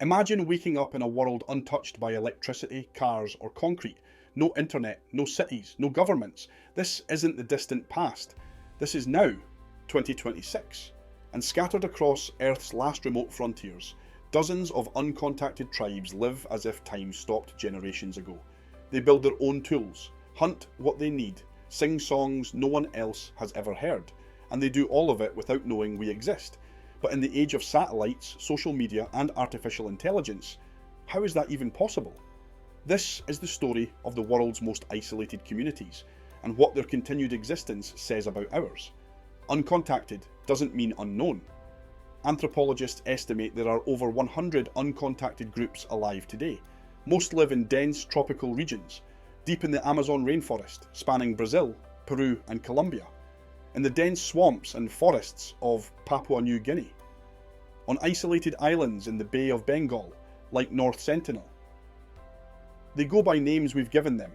Imagine waking up in a world untouched by electricity, cars, or concrete. No internet, no cities, no governments. This isn't the distant past. This is now, 2026. And scattered across Earth's last remote frontiers, dozens of uncontacted tribes live as if time stopped generations ago. They build their own tools, hunt what they need, sing songs no one else has ever heard, and they do all of it without knowing we exist. But in the age of satellites, social media, and artificial intelligence, how is that even possible? This is the story of the world's most isolated communities, and what their continued existence says about ours. Uncontacted doesn't mean unknown. Anthropologists estimate there are over 100 uncontacted groups alive today. Most live in dense tropical regions, deep in the Amazon rainforest, spanning Brazil, Peru, and Colombia, in the dense swamps and forests of Papua New Guinea, on isolated islands in the Bay of Bengal, like North Sentinel. They go by names we've given them: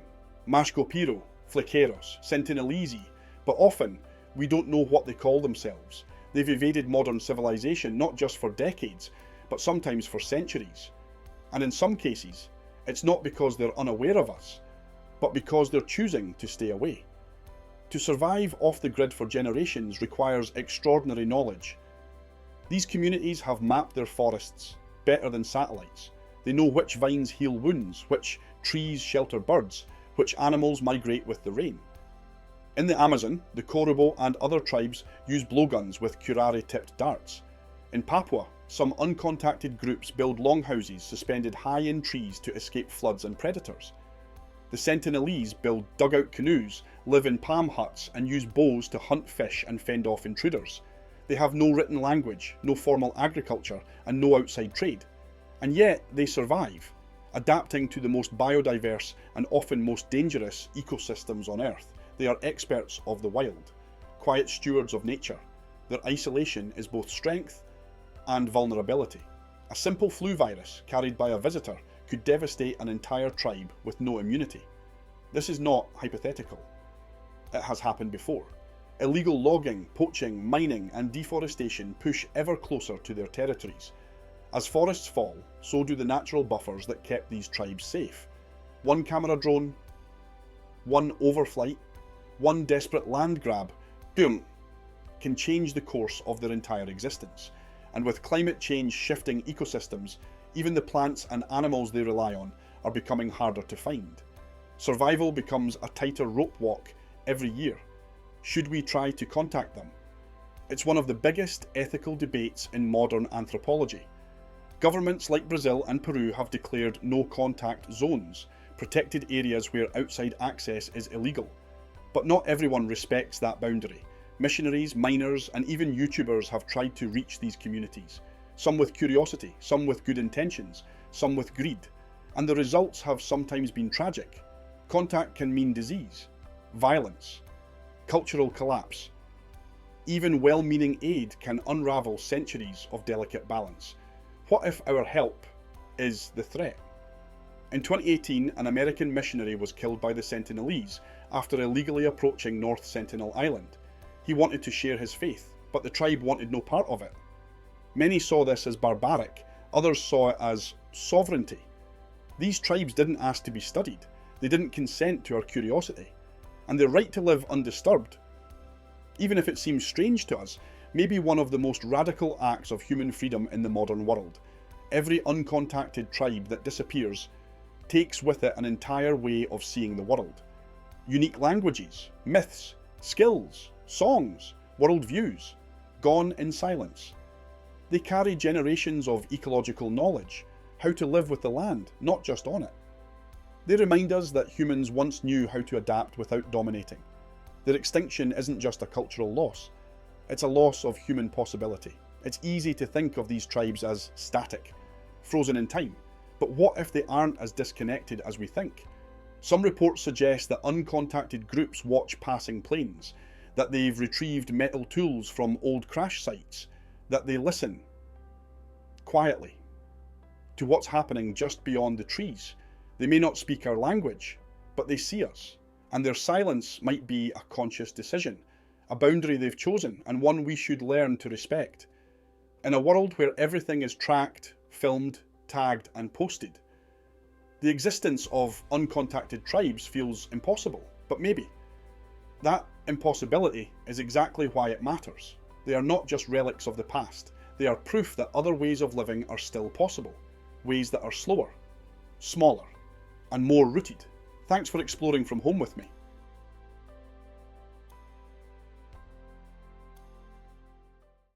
Mashco-Piro, Flequeiros, Sentinelese, but often we don't know what they call themselves. They've evaded modern civilization not just for decades, but sometimes for centuries. And in some cases, it's not because they're unaware of us, but because they're choosing to stay away. To survive off the grid for generations requires extraordinary knowledge. These communities have mapped their forests better than satellites. They know which vines heal wounds, which trees shelter birds, which animals migrate with the rain. In the Amazon, the Korubo and other tribes use blowguns with curare-tipped darts. In Papua, some uncontacted groups build longhouses suspended high in trees to escape floods and predators. The Sentinelese build dugout canoes, live in palm huts, and use bows to hunt fish and fend off intruders. They have no written language, no formal agriculture, and no outside trade. And yet they survive, adapting to the most biodiverse and often most dangerous ecosystems on Earth. They are experts of the wild, quiet stewards of nature. Their isolation is both strength and vulnerability. A simple flu virus carried by a visitor could devastate an entire tribe with no immunity. This is not hypothetical. It has happened before. Illegal logging, poaching, mining, and deforestation push ever closer to their territories. As forests fall, so do the natural buffers that kept these tribes safe. One camera drone, one overflight, one desperate land grab, boom, can change the course of their entire existence. And with climate change shifting ecosystems, even the plants and animals they rely on are becoming harder to find. Survival becomes a tighter rope walk every year. Should we try to contact them? It's one of the biggest ethical debates in modern anthropology. Governments like Brazil and Peru have declared no-contact zones, protected areas where outside access is illegal. But not everyone respects that boundary. Missionaries, miners, and even YouTubers have tried to reach these communities. Some with curiosity, some with good intentions, some with greed. And the results have sometimes been tragic. Contact can mean disease, violence, cultural collapse. Even well-meaning aid can unravel centuries of delicate balance. What if our help is the threat? In 2018, an American missionary was killed by the Sentinelese after illegally approaching North Sentinel Island. He wanted to share his faith, but the tribe wanted no part of it. Many saw this as barbaric, others saw it as sovereignty. These tribes didn't ask to be studied, they didn't consent to our curiosity, and their right to live undisturbed. Even if it seems strange to us, may be one of the most radical acts of human freedom in the modern world. Every uncontacted tribe that disappears takes with it an entire way of seeing the world. Unique languages, myths, skills, songs, worldviews, gone in silence. They carry generations of ecological knowledge, how to live with the land, not just on it. They remind us that humans once knew how to adapt without dominating. Their extinction isn't just a cultural loss, it's a loss of human possibility. It's easy to think of these tribes as static, frozen in time, but what if they aren't as disconnected as we think? Some reports suggest that uncontacted groups watch passing planes, that they've retrieved metal tools from old crash sites, that they listen quietly to what's happening just beyond the trees. They may not speak our language, but they see us, and their silence might be a conscious decision, a boundary they've chosen, and one we should learn to respect. In a world where everything is tracked, filmed, tagged and posted. The existence of uncontacted tribes feels impossible, but maybe. That impossibility is exactly why it matters. They are not just relics of the past, they are proof that other ways of living are still possible, ways that are slower, smaller, and more rooted. Thanks for exploring from home with me.